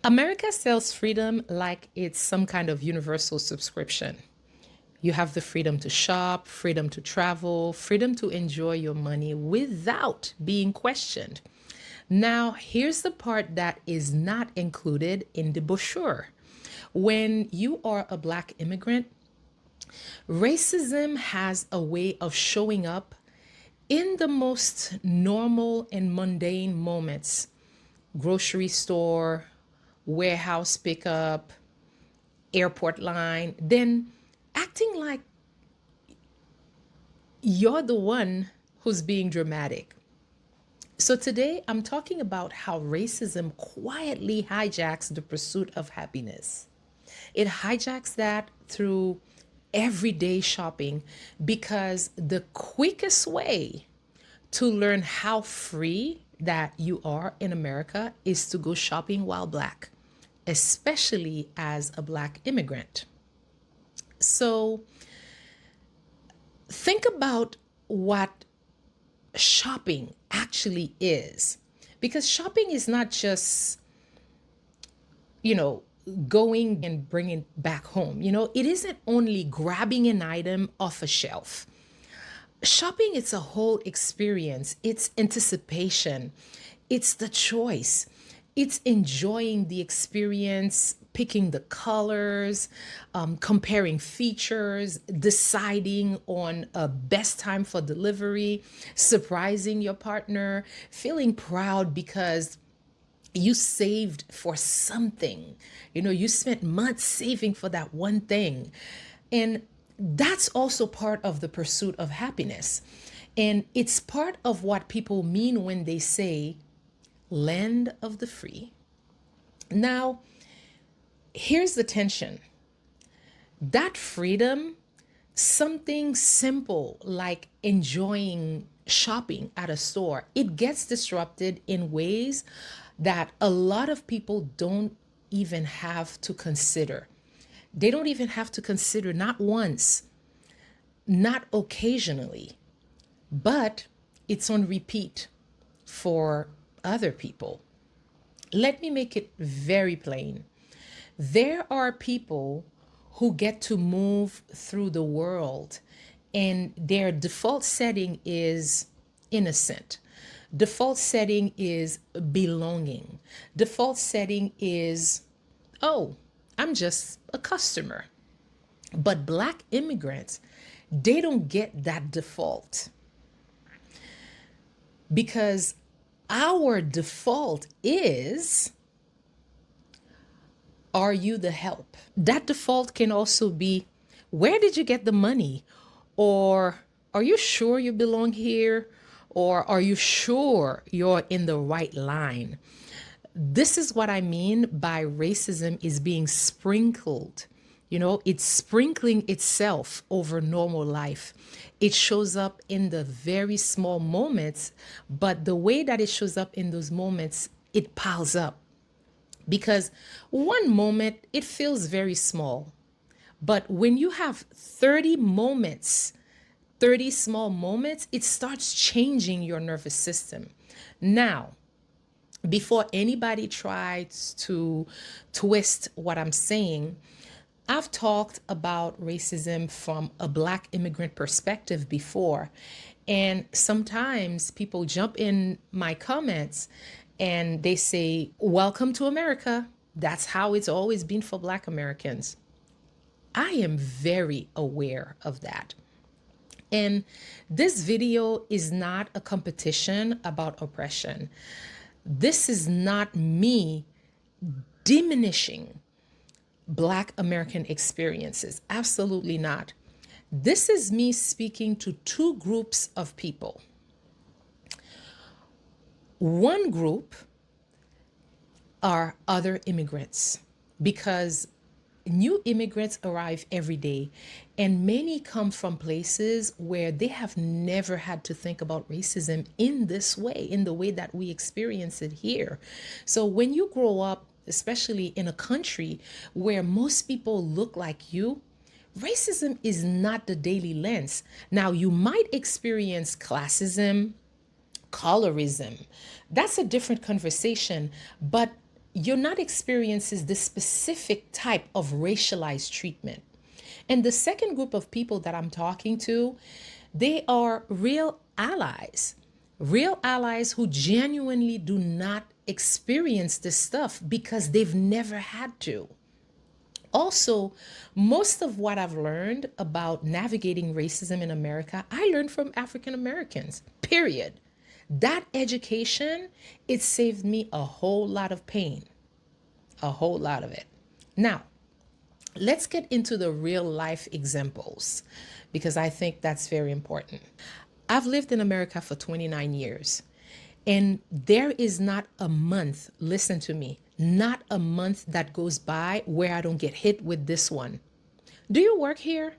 America sells freedom like it's some kind of universal subscription. You have the freedom to shop, freedom to travel, freedom to enjoy your money without being questioned. Now, here's the part that is not included in the brochure. When you are a Black immigrant, racism has a way of showing up in the most normal and mundane moments: grocery store, warehouse pickup, airport line, then acting like you're the one who's being dramatic. So today I'm talking about how racism quietly hijacks the pursuit of happiness. It hijacks that through everyday shopping because the quickest way to learn how free that you are in America is to go shopping while Black, especially as a Black immigrant. So think about what shopping actually is. Because shopping is not just, you know, going and bringing back home. It isn't only grabbing an item off a shelf. Shopping, it's a whole experience. It's anticipation. It's the choice. It's enjoying the experience, picking the colors, comparing features, deciding on a best time for delivery, surprising your partner, feeling proud because you saved for something. You spent months saving for that one thing. And that's also part of the pursuit of happiness. And it's part of what people mean when they say land of the free. Now, here's the tension. That freedom, something simple like enjoying shopping at a store, it gets disrupted in ways that a lot of people don't even have to consider. They don't even have to consider, not once, not occasionally, but it's on repeat for other people. Let me make it very plain. There are people who get to move through the world and their default setting is innocent. Default setting is belonging. Default setting is, oh, I'm just a customer. But Black immigrants, they don't get that default because our default is, are you the help? That default can also be, where did you get the money? Or are you sure you belong here? Or are you sure you're in the right line? This is what I mean by racism is being sprinkled. It's sprinkling itself over normal life. It shows up in the very small moments, but the way that it shows up in those moments, it piles up. Because one moment, it feels very small. But when you have 30 moments, 30 small moments, it starts changing your nervous system. Now, before anybody tries to twist what I'm saying, I've talked about racism from a Black immigrant perspective before. And sometimes people jump in my comments and they say, welcome to America. That's how it's always been for Black Americans. I am very aware of that. And this video is not a competition about oppression. This is not me diminishing Black American experiences. Absolutely not. This is me speaking to two groups of people. One group are other immigrants because new immigrants arrive every day, and many come from places where they have never had to think about racism in this way, in the way that we experience it here. So when you grow up, especially in a country where most people look like you, racism is not the daily lens. Now, you might experience classism, colorism. That's a different conversation, but you're not experiencing this specific type of racialized treatment. And the second group of people that I'm talking to, they are real allies who genuinely do not experience this stuff because they've never had to. Also, most of what I've learned about navigating racism in America, I learned from African Americans, period. That education, it saved me a whole lot of pain, a whole lot of it. Now, let's get into the real life examples because I think that's very important. I've lived in America for 29 years, and there is not a month, listen to me, not a month that goes by where I don't get hit with this one. Do you work here?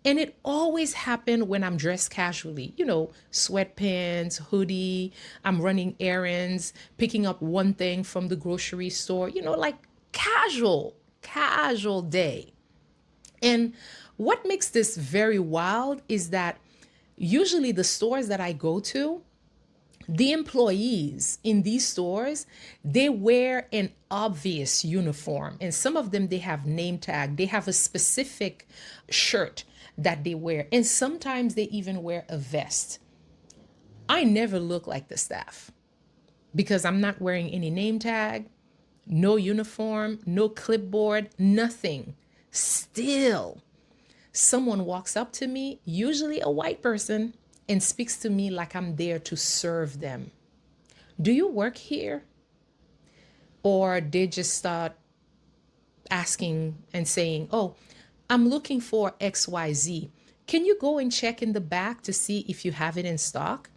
And it always happened when I'm dressed casually, sweatpants, hoodie, I'm running errands, picking up one thing from the grocery store, like casual day. And what makes this very wild is that usually the stores that I go to, the employees in these stores, they wear an obvious uniform, and some of them, they have name tag, they have a specific shirt that they wear, and sometimes they even wear a vest. I never look like the staff because I'm not wearing any name tag, no uniform, no clipboard, nothing. Still, someone walks up to me, usually a white person, and speaks to me like I'm there to serve them. Do you work here? Or they just start asking and saying, oh, I'm looking for XYZ. Can you go and check in the back to see if you have it in stock?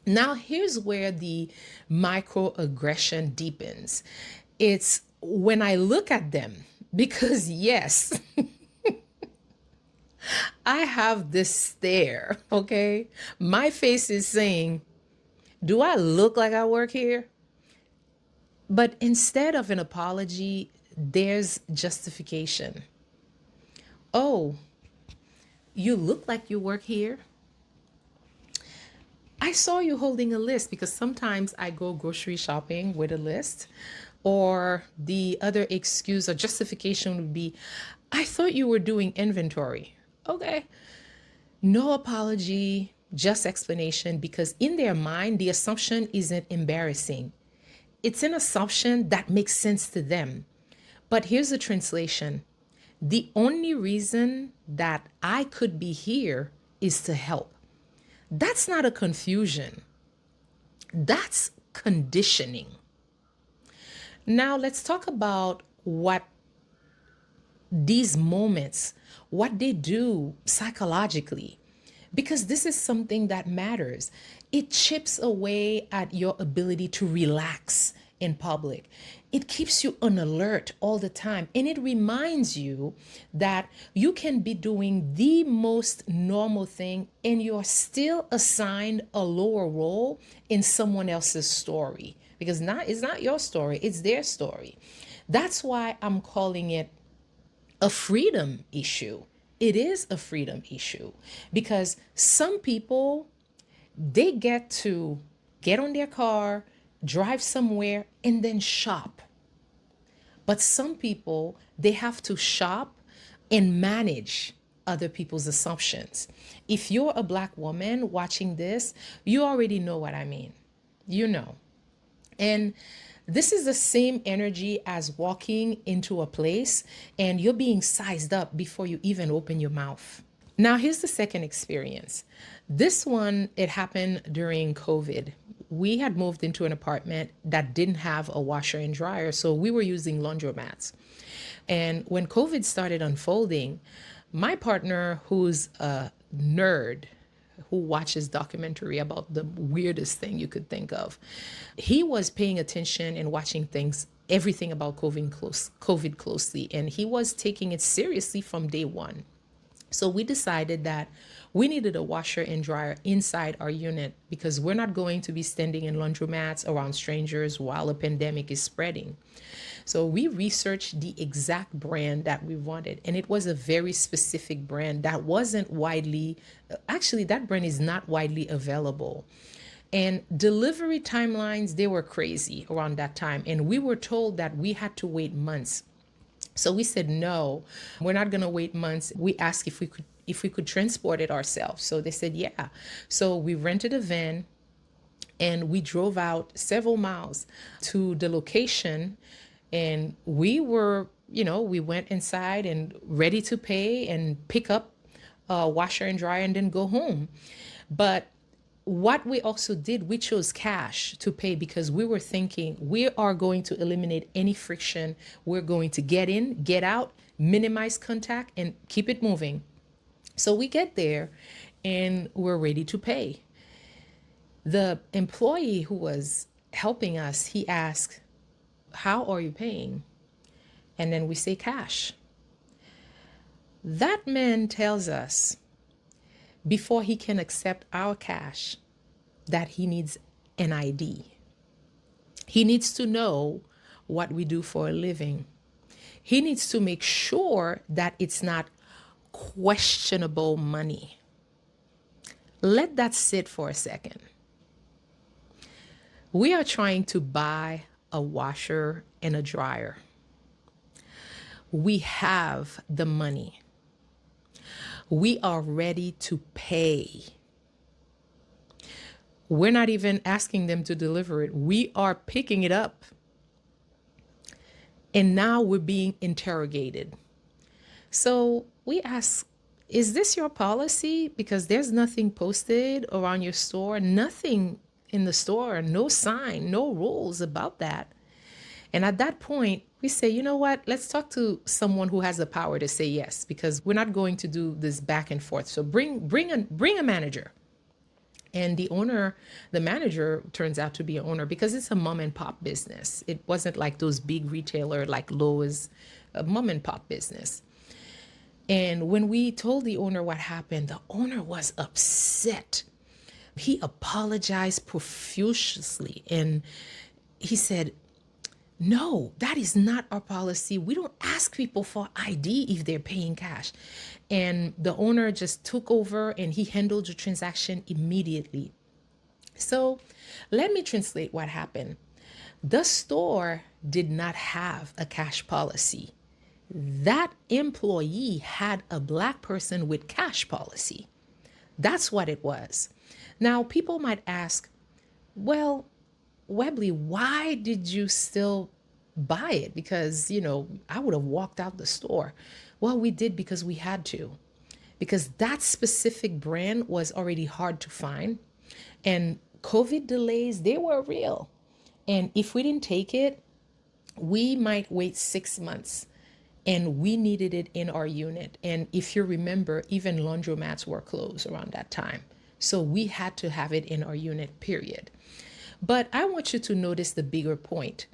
Now, here's where the microaggression deepens. It's when I look at them, because yes, I have this stare, okay? My face is saying, do I look like I work here? But instead of an apology, there's justification. Oh, you look like you work here? I saw you holding a list because sometimes I go grocery shopping with a list. Or the other excuse or justification would be, I thought you were doing inventory. Okay. No apology, just explanation, because in their mind, the assumption isn't embarrassing. It's an assumption that makes sense to them. But here's the translation. The only reason that I could be here is to help. That's not a confusion. That's conditioning. Now let's talk about what these moments, what they do psychologically, because this is something that matters. It chips away at your ability to relax in public. It keeps you on alert all the time. And it reminds you that you can be doing the most normal thing and you're still assigned a lower role in someone else's story. Because it's not your story, it's their story. That's why I'm calling it a freedom issue. It is a freedom issue because some people, they get to get on their car, drive somewhere, and then shop. But some people, they have to shop and manage other people's assumptions. If you're a Black woman watching this, you already know what I mean. You know. And this is the same energy as walking into a place and you're being sized up before you even open your mouth. Now, here's the second experience. This one, it happened during COVID. We had moved into an apartment that didn't have a washer and dryer, so we were using laundromats. And when COVID started unfolding, my partner, who's a nerd, who watches documentary about the weirdest thing you could think of, he was paying attention and watching everything about COVID closely, and he was taking it seriously from day one. So we decided that we needed a washer and dryer inside our unit because we're not going to be standing in laundromats around strangers while a pandemic is spreading. So we researched the exact brand that we wanted, and it was a very specific brand that wasn't widely, actually that brand is not widely available. And delivery timelines, they were crazy around that time. And we were told that we had to wait months. So we said, no, we're not going to wait months. We asked if we could transport it ourselves. So they said, yeah. So we rented a van and we drove out several miles to the location. And we went inside and ready to pay and pick up a washer and dryer and then go home. But what we also did, we chose cash to pay because we were thinking we are going to eliminate any friction. We're going to get in, get out, minimize contact, and keep it moving. So we get there and we're ready to pay. The employee who was helping us, he asked, how are you paying? And then we say cash. That man tells us before he can accept our cash that he needs an ID. He needs to know what we do for a living. He needs to make sure that it's not questionable money. Let that sit for a second. We are trying to buy a washer and a dryer. We have the money. We are ready to pay. We're not even asking them to deliver it. We are picking it up. And now we're being interrogated. So we ask, is this your policy? Because there's nothing posted around your store, nothing in the store, no sign, no rules about that. And at that point, we say, you know what? Let's talk to someone who has the power to say yes, because we're not going to do this back and forth. So bring a manager. And the manager turns out to be an owner because it's a mom and pop business. It wasn't like those big retailer like Lowe's, a mom and pop business. And when we told the owner what happened, the owner was upset. He apologized profusely and he said, no, that is not our policy. We don't ask people for ID if they're paying cash. And the owner just took over and he handled the transaction immediately. So let me translate what happened. The store did not have a cash policy. That employee had a Black person with cash policy. That's what it was. Now, people might ask, well, Webley, why did you still buy it? Because, I would have walked out the store. Well, we did because we had to. Because that specific brand was already hard to find. And COVID delays, they were real. And if we didn't take it, we might wait 6 months. And we needed it in our unit. And if you remember, even laundromats were closed around that time. So we had to have it in our unit, period. But I want you to notice the bigger point.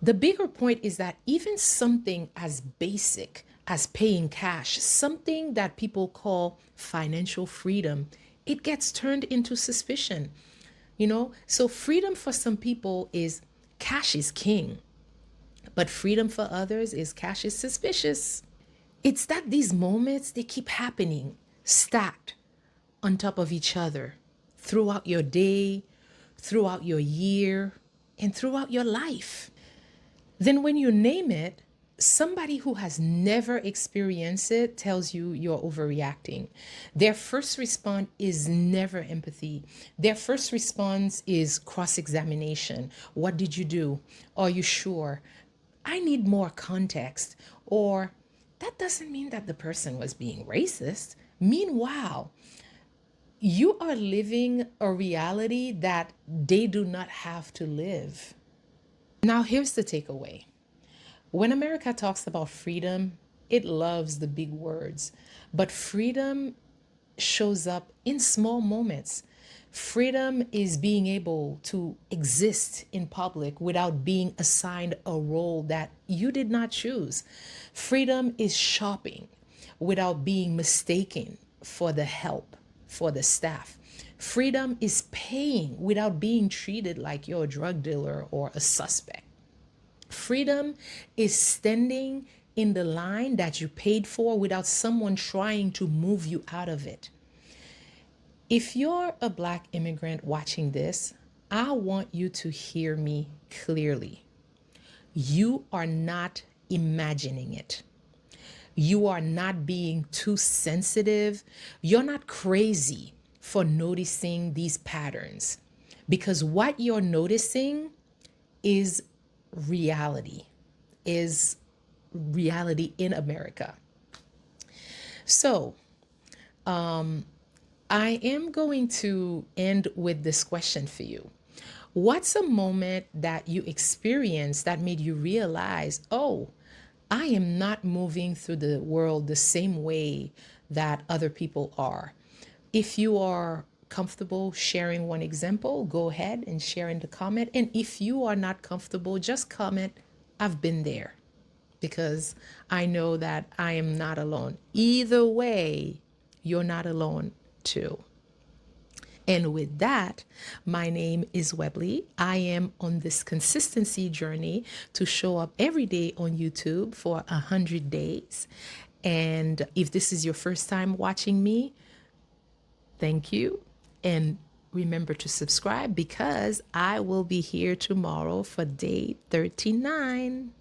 The bigger point is that even something as basic as paying cash, something that people call financial freedom, it gets turned into suspicion. So freedom for some people is cash is king, but freedom for others is cash is suspicious. It's that these moments, they keep happening, stacked on top of each other throughout your day, throughout your year, and throughout your life. Then when you name it, somebody who has never experienced it tells you you're overreacting. Their first response is never empathy. Their first response is cross-examination. What did you do? Are you sure? I need more context. Or that doesn't mean that the person was being racist. Meanwhile, you are living a reality that they do not have to live. Now, here's the takeaway. When America talks about freedom, it loves the big words, but freedom shows up in small moments. Freedom is being able to exist in public without being assigned a role that you did not choose. Freedom is shopping without being mistaken for the help, for the staff. Freedom is paying without being treated like you're a drug dealer or a suspect. Freedom is standing in the line that you paid for without someone trying to move you out of it. If you're a Black immigrant watching this, I want you to hear me clearly. You are not imagining it. You are not being too sensitive. You're not crazy for noticing these patterns, because what you're noticing is reality, is reality in America. So, I am going to end with this question for you. What's a moment that you experienced that made you realize, oh, I am not moving through the world the same way that other people are? If you are comfortable sharing one example, go ahead and share in the comment. And if you are not comfortable, just comment, I've been there, because I know that I am not alone. Either way, you're not alone too. And with that, my name is Webley. I am on this consistency journey to show up every day on YouTube for 100 days. And if this is your first time watching me, thank you. And remember to subscribe, because I will be here tomorrow for day 39.